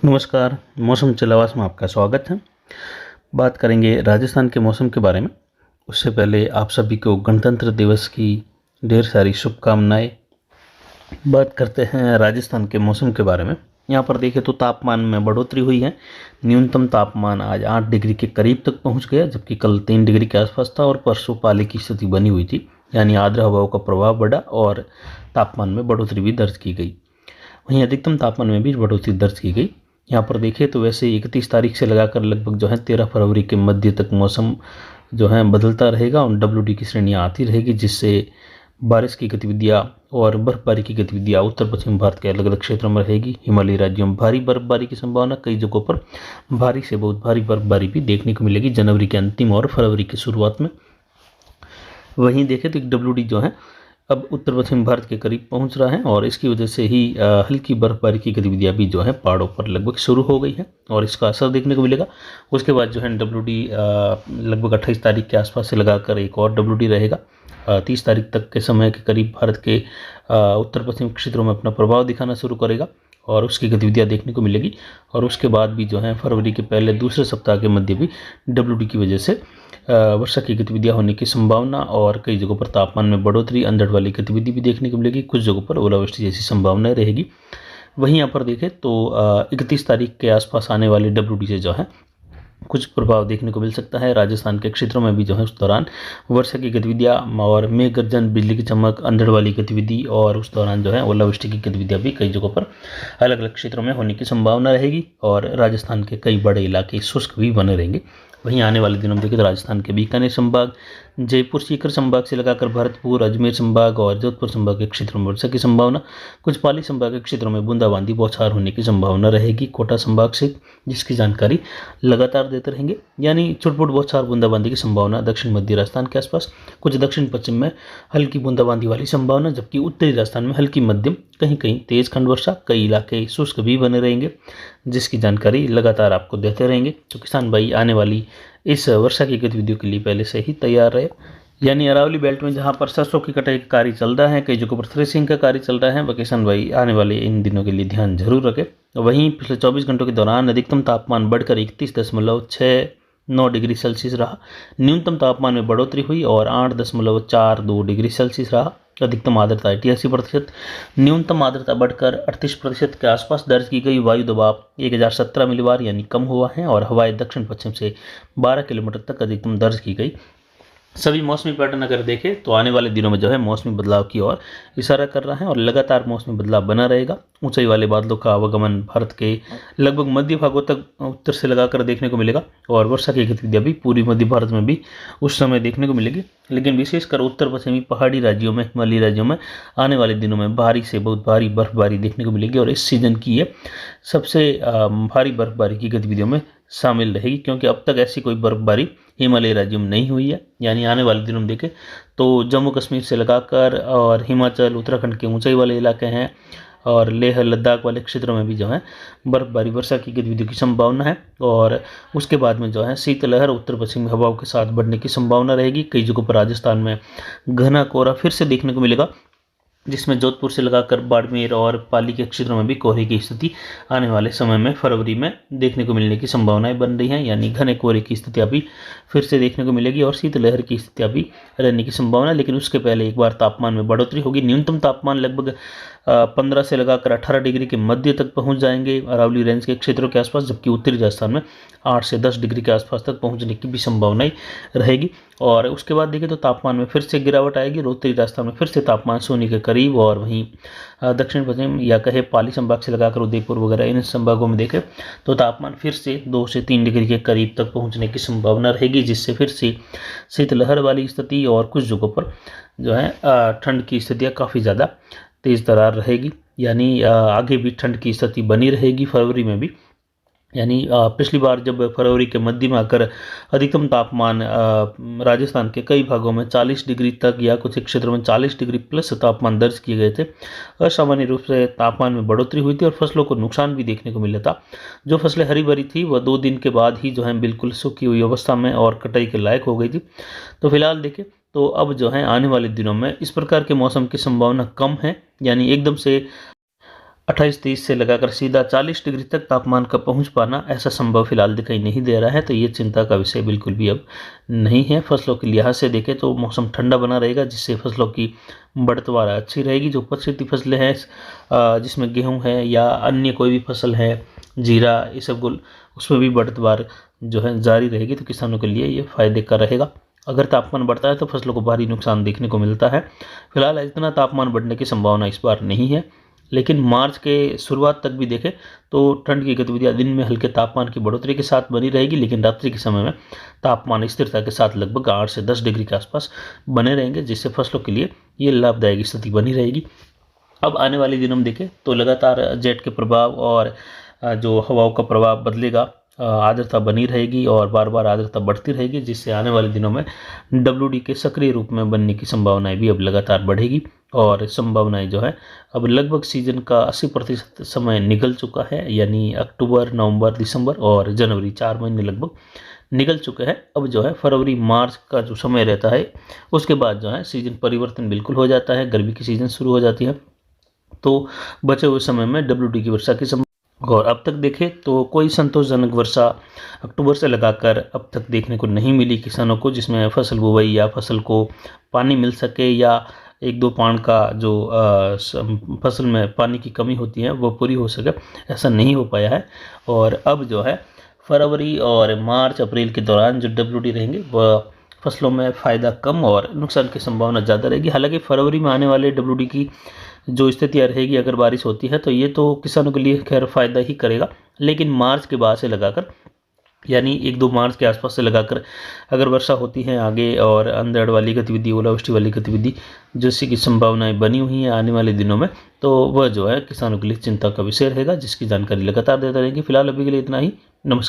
नमस्कार, मौसम चलावास में आपका स्वागत है। बात करेंगे राजस्थान के मौसम के बारे में। उससे पहले आप सभी को गणतंत्र दिवस की ढेर सारी शुभकामनाएं। बात करते हैं राजस्थान के मौसम के बारे में। यहाँ पर देखें तो तापमान में बढ़ोतरी हुई है। न्यूनतम तापमान आज 8 डिग्री के करीब तक पहुँच गया, जबकि कल 3 डिग्री के आसपास था और परसों पाले की स्थिति बनी हुई थी, यानी आर्द्र हवाओं का प्रभाव बढ़ा और तापमान में बढ़ोतरी भी दर्ज की गई। वहीं अधिकतम तापमान में भी बढ़ोतरी दर्ज की गई। यहाँ पर देखें तो वैसे 31 तारीख से लगाकर लगभग 13 फरवरी के मध्य तक मौसम बदलता रहेगा और WD की श्रेणियाँ आती रहेगी, जिससे बारिश की गतिविधियाँ और बर्फबारी की गतिविधियाँ उत्तर पश्चिम भारत के अलग अलग क्षेत्रों में रहेगी। हिमालयी राज्यों में भारी बर्फबारी की संभावना, कई जगहों पर भारी से बहुत भारी बर्फबारी भी देखने को मिलेगी जनवरी के अंतिम और फरवरी की शुरुआत में। वहीं देखें तो WD अब उत्तर पश्चिम भारत के करीब पहुंच रहा है और इसकी वजह से ही हल्की बर्फबारी की गतिविधियां भी पहाड़ों पर लगभग शुरू हो गई है और इसका असर देखने को मिलेगा। उसके बाद WD लगभग 28 तारीख के आसपास से लगाकर एक और WD रहेगा। 30 तारीख तक के समय के करीब भारत के उत्तर पश्चिम क्षेत्रों में अपना प्रभाव दिखाना शुरू करेगा और उसकी गतिविधियां देखने को मिलेगी। और उसके बाद भी फरवरी के पहले दूसरे सप्ताह के मध्य भी WD की वजह से वर्षा की गतिविधियां होने की संभावना और कई जगहों पर तापमान में बढ़ोतरी, अंधड़ वाली गतिविधि भी देखने को मिलेगी। कुछ जगहों पर ओलावृष्टि जैसी संभावनाएं रहेगी। वहीं यहाँ पर देखें तो 31 तारीख के आसपास आने वाले WD से कुछ प्रभाव देखने को मिल सकता है। राजस्थान के क्षेत्रों में भी उस दौरान वर्षा की गतिविधियां और मेघ गर्जन, बिजली की चमक, अंधड़ वाली गतिविधि और उस दौरान ओलावृष्टि की गतिविधियां भी कई जगहों पर अलग अलग क्षेत्रों में होने की संभावना रहेगी और राजस्थान के कई बड़े इलाके शुष्क भी बने रहेंगे। वहीं आने वाले दिनों में देखें तो राजस्थान के बीकानेर संभाग, जयपुर सीकर संभाग से लगाकर भरतपुर, अजमेर संभाग और जोधपुर संभाग के क्षेत्रों में वर्षा की संभावना। कुछ पाली संभाग के क्षेत्रों में बूंदाबांदी, बौछार होने की संभावना रहेगी कोटा संभाग से, जिसकी जानकारी लगातार देते रहेंगे। यानी छुटपुट बौछार बूंदाबांदी की संभावना दक्षिण मध्य राजस्थान के आसपास, कुछ दक्षिण पश्चिम में हल्की बूंदाबांदी वाली संभावना, जबकि उत्तरी राजस्थान में हल्की मध्यम, कहीं कहीं तेज खंड वर्षा, कई इलाके शुष्क भी बने रहेंगे, जिसकी जानकारी लगातार आपको देते रहेंगे। तो किसान भाई आने वाली इस वर्षा की गतिविधियों के लिए पहले से ही तैयार रहे। यानी अरावली बेल्ट में जहां पर सरसों की कटाई का कार्य चल रहा है, कई जगहों पर थ्रेसिंग का कार्य चल रहा है, वह किसान भाई आने वाले इन दिनों के लिए ध्यान जरूर रखें। वहीं पिछले 24 घंटों के दौरान अधिकतम तापमान बढ़कर 31.69 डिग्री सेल्सियस रहा। न्यूनतम तापमान में बढ़ोतरी हुई और 8.42 डिग्री सेल्सियस रहा। अधिकतम आर्द्रता 88%, न्यूनतम आर्द्रता बढ़कर 38% के आसपास दर्ज की गई। वायु दबाव 1017 मिलीबार यानी कम हुआ है और हवाएं दक्षिण पश्चिम से 12 किलोमीटर तक अधिकतम दर्ज की गई। सभी मौसमी पैटर्न अगर देखें तो आने वाले दिनों में मौसमी बदलाव की ओर इशारा कर रहा है और लगातार मौसमी बदलाव बना रहेगा। ऊंचाई वाले बादलों का आवागमन भारत के लगभग मध्य भागों तक उत्तर से लगाकर देखने को मिलेगा और वर्षा की गतिविधियां भी पूरी मध्य भारत में भी उस समय देखने को मिलेगी। लेकिन विशेषकर उत्तर पश्चिमी पहाड़ी राज्यों में, हिमालयी राज्यों में आने वाले दिनों में भारी से बहुत भारी बर्फबारी देखने को मिलेगी और इस सीजन की ये सबसे भारी बर्फबारी की गतिविधियों में शामिल रहेगी, क्योंकि अब तक ऐसी कोई बर्फबारी हिमालयी राज्यों में नहीं हुई है। यानी आने वाले दिनों में देखें तो जम्मू कश्मीर से लगाकर और हिमाचल, उत्तराखंड के ऊंचाई वाले इलाके हैं और लेह लद्दाख वाले क्षेत्रों में भी बर्फबारी, वर्षा की गतिविधियों की संभावना है। और उसके बाद में शीतलहर उत्तर पश्चिमी हवाओं के साथ बढ़ने की संभावना रहेगी। कई जगहों पर राजस्थान में घना कोहरा फिर से देखने को मिलेगा, जिसमें जोधपुर से लगाकर बाड़मेर और पाली के क्षेत्रों में भी कोहरे की स्थिति आने वाले समय में फरवरी में देखने को मिलने की संभावनाएं बन रही हैं। यानी घने कोहरे की स्थितियां भी फिर से देखने को मिलेगी और शीतलहर की स्थितियां भी रहने की संभावना। लेकिन उसके पहले एक बार तापमान में बढ़ोतरी होगी। न्यूनतम तापमान लगभग 15 से लगाकर 18 डिग्री के मध्य तक पहुंच जाएंगे अरावली रेंज के क्षेत्रों के आसपास, जबकि उत्तरी राजस्थान में 8 से 10 डिग्री के आसपास तक पहुंचने की भी संभावनाएं रहेगी। और उसके बाद देखें तो तापमान में फिर से गिरावट आएगी। उत्तरी राजस्थान में फिर से तापमान शून्य के करीब और वहीं दक्षिण पश्चिम या कहे पाली संभाग से लगाकर उदयपुर वगैरह इन संभागों में देखें तो तापमान फिर से 2 से 3 डिग्री के करीब तक पहुंचने की संभावना रहेगी, जिससे फिर से शीतलहर वाली स्थिति और कुछ जगहों पर ठंड की स्थितियाँ काफ़ी ज़्यादा तेज तरार रहेगी। यानी आगे भी ठंड की स्थिति बनी रहेगी फरवरी में भी। यानी पिछली बार जब फरवरी के मध्य में आकर अधिकतम तापमान राजस्थान के कई भागों में 40 डिग्री तक या कुछ क्षेत्रों में 40 डिग्री प्लस तापमान दर्ज किए गए थे, असामान्य रूप से तापमान में बढ़ोतरी हुई थी और फसलों को नुकसान भी देखने को मिला था। जो फसलें हरी भरी थी वह 2 दिन के बाद ही बिल्कुल सूखी हुई अवस्था में और कटाई के लायक हो गई थी। तो फिलहाल देखें तो अब आने वाले दिनों में इस प्रकार के मौसम की संभावना कम है। यानी एकदम से 28-30 से लगाकर सीधा 40 डिग्री तक तापमान का पहुंच पाना ऐसा संभव फिलहाल दिखाई नहीं दे रहा है। तो ये चिंता का विषय बिल्कुल भी अब नहीं है। फसलों के लिहाज से देखें तो मौसम ठंडा बना रहेगा, जिससे फसलों की बढ़तवार अच्छी रहेगी। जो पछेती फसलें हैं जिसमें गेहूँ है या अन्य कोई भी फसल है, जीरा, ये सब उसमें भी बढ़तवार जो है जारी रहेगी। तो किसानों के लिए ये फायदे का रहेगा। अगर तापमान बढ़ता है तो फसलों को भारी नुकसान देखने को मिलता है। फिलहाल इतना तापमान बढ़ने की संभावना इस बार नहीं है, लेकिन मार्च के शुरुआत तक भी देखें तो ठंड की गतिविधियां दिन में हल्के तापमान की बढ़ोतरी के साथ बनी रहेगी, लेकिन रात्रि के समय में तापमान स्थिरता के साथ लगभग 8 से 10 डिग्री के आसपास बने रहेंगे, जिससे फसलों के लिए ये लाभदायक स्थिति बनी रहेगी। अब आने वाले दिनों में देखें तो लगातार जेट के प्रभाव और जो हवाओं का प्रभाव बदलेगा, आर्द्रता बनी रहेगी और बार बार आर्द्रता बढ़ती रहेगी, जिससे आने वाले दिनों में WD के सक्रिय रूप में बनने की संभावनाएं भी अब लगातार बढ़ेगी। और संभावनाएं जो है अब लगभग सीजन का 80% समय निकल चुका है, यानी अक्टूबर, नवंबर, दिसंबर और जनवरी 4 महीने लगभग निकल चुके हैं। अब जो है फरवरी, मार्च का जो समय रहता है, उसके बाद जो है सीजन परिवर्तन बिल्कुल हो जाता है, गर्मी की सीजन शुरू हो जाती है। तो बचे हुए समय में WD की वर्षा की और अब तक देखें तो कोई संतोषजनक वर्षा अक्टूबर से लगाकर अब तक देखने को नहीं मिली किसानों को, जिसमें फसल बुवाई या फसल को पानी मिल सके या एक दो पान का जो फसल में पानी की कमी होती है वो पूरी हो सके, ऐसा नहीं हो पाया है। और अब जो है फरवरी और मार्च, अप्रैल के दौरान जो WD रहेंगे वह फसलों में फ़ायदा कम और नुकसान की संभावना ज़्यादा रहेगी। हालांकि फरवरी में आने वाले WD की जो स्थितियाँ रहेगी, अगर बारिश होती है तो ये तो किसानों के लिए खैर फ़ायदा ही करेगा, लेकिन मार्च के बाद से लगाकर, यानी 1-2 मार्च के आसपास से लगाकर अगर वर्षा होती है आगे और अंधड़ वाली गतिविधि, ओलावृष्टि वाली गतिविधि जैसी की संभावनाएं बनी हुई हैं आने वाले दिनों में, तो वह जो है किसानों के लिए चिंता का विषय रहेगा, जिसकी जानकारी लगातार देते रहेंगे। फिलहाल अभी के लिए इतना ही। नमस्कार।